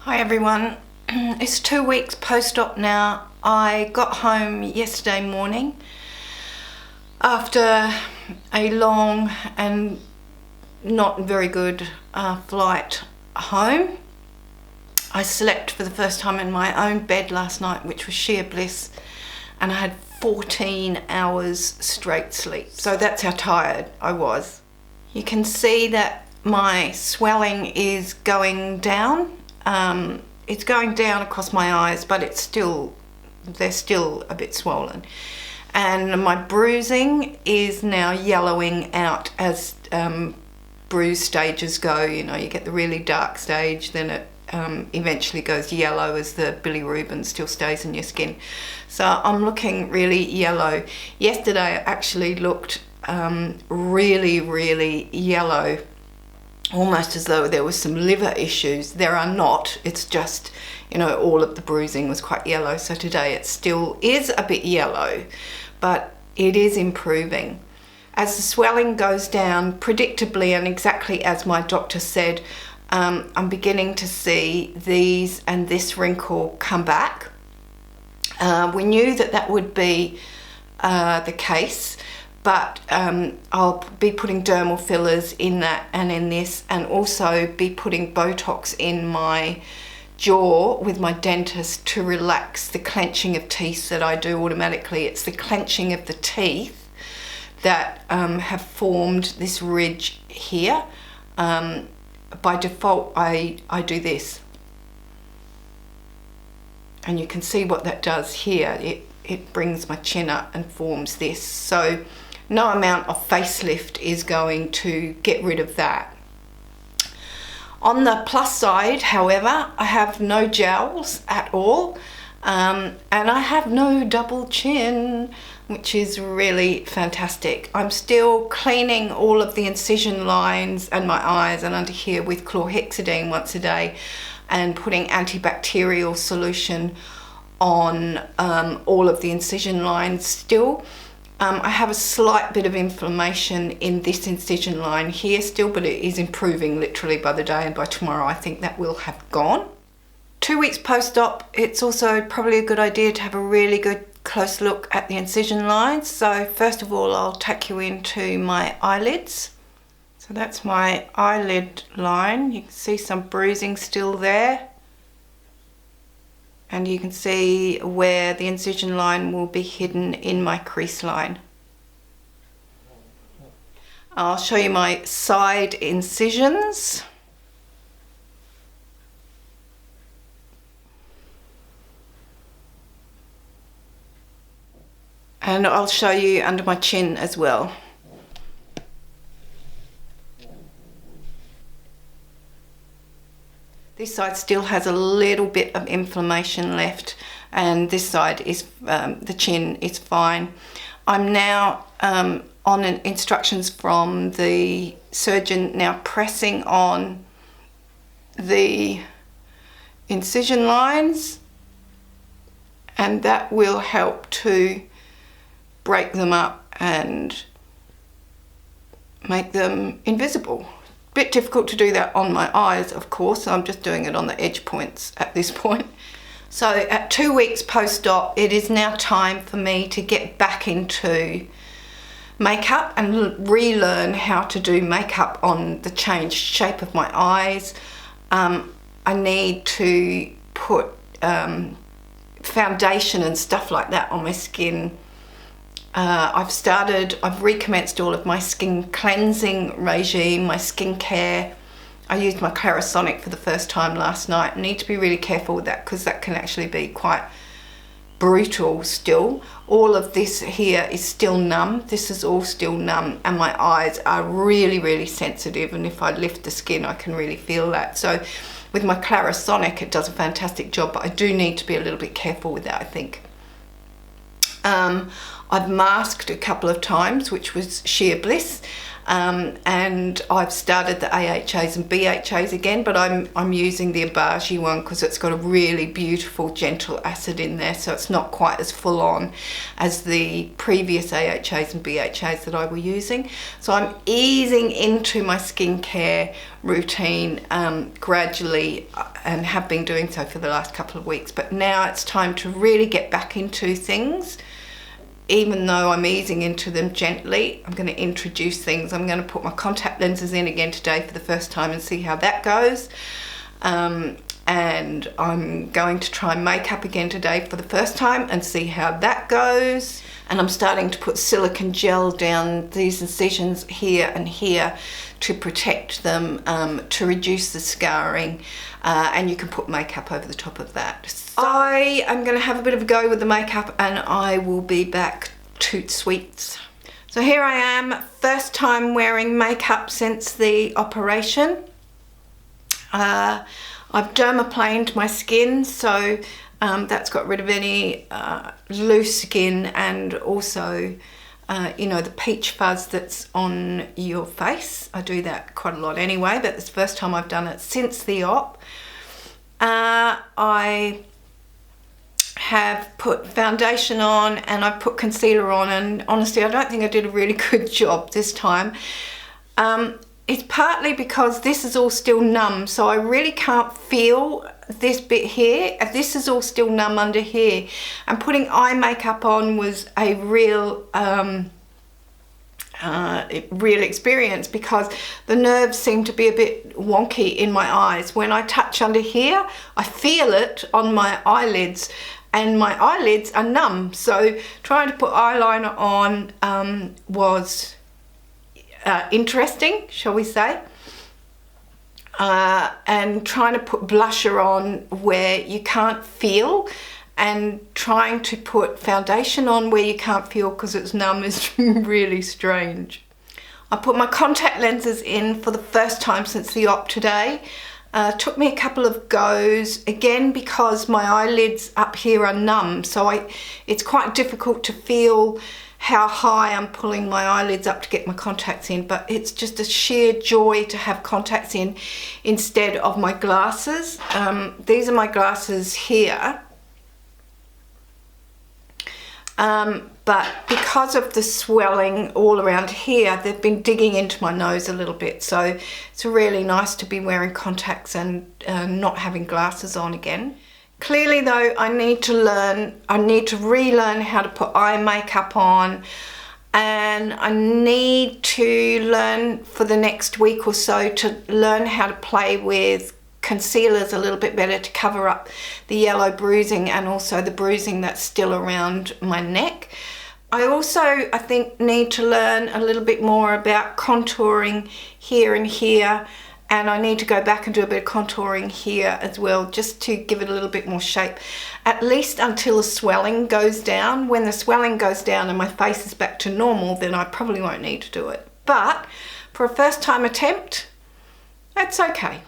Hi everyone, it's 2 weeks post-op now. I got home yesterday morning after a long and not very good flight home. I slept for the first time in my own bed last night, which was sheer bliss, and I had 14 hours straight sleep. So that's how tired I was. You can see that my swelling is going down. It's going down across my eyes, but they're still a bit swollen. And my bruising is now yellowing out as bruise stages go. You know, you get the really dark stage, then it eventually goes yellow as the bilirubin still stays in your skin. So I'm looking really yellow. Yesterday I actually looked really yellow, almost as though there was some liver issues. There are not. It's just, you know, all of the bruising was quite yellow. So today it still is a bit yellow, but it is improving. As the swelling goes down, predictably and exactly as my doctor said, I'm beginning to see these and this wrinkle come back. We knew that that would be the case, but I'll be putting dermal fillers in that and in this, and also be putting Botox in my jaw with my dentist to relax the clenching of teeth that I do automatically. It's the clenching of the teeth that have formed this ridge here. By default I do this, and you can see what that does here. It brings my chin up and forms this. So no amount of facelift is going to get rid of that. On the plus side, however, I have no jowls at all, and I have no double chin, which is really fantastic. I'm still cleaning all of the incision lines and my eyes and under here with chlorhexidine once a day, and putting antibacterial solution on all of the incision lines still. I have a slight bit of inflammation in this incision line here still, but it is improving literally by the day, and by tomorrow I think that will have gone. 2 weeks post-op, it's also probably a good idea to have a really good close look at the incision lines. So first of all, I'll take you into my eyelids. So that's my eyelid line. You can see some bruising still there, and you can see where the incision line will be hidden in my crease line. I'll show you my side incisions. And I'll show you under my chin as well. This side still has a little bit of inflammation left, and this side is, the chin is fine. I'm now on instructions from the surgeon, now pressing on the incision lines, and that will help to break them up and make them invisible. Bit difficult to do that on my eyes, of course. I'm just doing it on the edge points at this point. So at 2 weeks post-op, it is now time for me to get back into makeup and relearn how to do makeup on the changed shape of my eyes. I need to put foundation and stuff like that on my skin. I've recommenced all of my skin cleansing regime, my skincare. I used my Clarisonic for the first time last night. I need to be really careful with that, because that can actually be quite brutal still. All of this here is still numb. This is all still numb, and my eyes are really sensitive, and if I lift the skin I can really feel that. So with my Clarisonic it does a fantastic job, but I do need to be a little bit careful with that, I think. I've masked a couple of times, which was sheer bliss. and I've started the AHAs and BHAs again, but I'm using the Abaji one because it's got a really beautiful gentle acid in there, so it's not quite as full on as the previous AHAs and BHAs that I were using. So I'm easing into my skincare routine gradually, and have been doing so for the last couple of weeks, but now it's time to really get back into things. Even though I'm easing into them gently, I'm going to introduce things. I'm going to put my contact lenses in again today for the first time and see how that goes. And I'm going to try makeup again today for the first time and see how that goes. And I'm starting to put silicone gel down these incisions here and here to protect them, to reduce the scarring, and you can put makeup over the top of that. So I am going to have a bit of a go with the makeup, and I will be back toot sweets. So here I am, first time wearing makeup since the operation. I've dermaplaned my skin, so that's got rid of any loose skin, and also you know, the peach fuzz that's on your face. I do that quite a lot anyway, but it's the first time I've done it since the op. I have put foundation on and I've put concealer on, and honestly I don't think I did a really good job this time. It's partly because this is all still numb, so I really can't feel this bit here. This is all still numb under here, and putting eye makeup on was a real real experience because the nerves seem to be a bit wonky in my eyes. When I touch under here, I feel it on my eyelids, and my eyelids are numb, so trying to put eyeliner on was interesting, shall we say, and trying to put blusher on where you can't feel, and trying to put foundation on where you can't feel because it's numb is really strange. I put my contact lenses in for the first time since the op today. Took me a couple of goes, again because my eyelids up here are numb, so it's quite difficult to feel how high I'm pulling my eyelids up to get my contacts in, but it's just a sheer joy to have contacts in instead of my glasses. These are my glasses here, but because of the swelling all around here, they've been digging into my nose a little bit, so it's really nice to be wearing contacts and not having glasses on again. Clearly though, I need to relearn how to put eye makeup on, and I need to learn for the next week or so to learn how to play with concealers a little bit better to cover up the yellow bruising and also the bruising that's still around my neck. I also, I think, need to learn a little bit more about contouring here and here, and I need to go back and do a bit of contouring here as well, just to give it a little bit more shape, at least until the swelling goes down. When the swelling goes down and my face is back to normal, then I probably won't need to do it. But for a first time attempt, that's okay.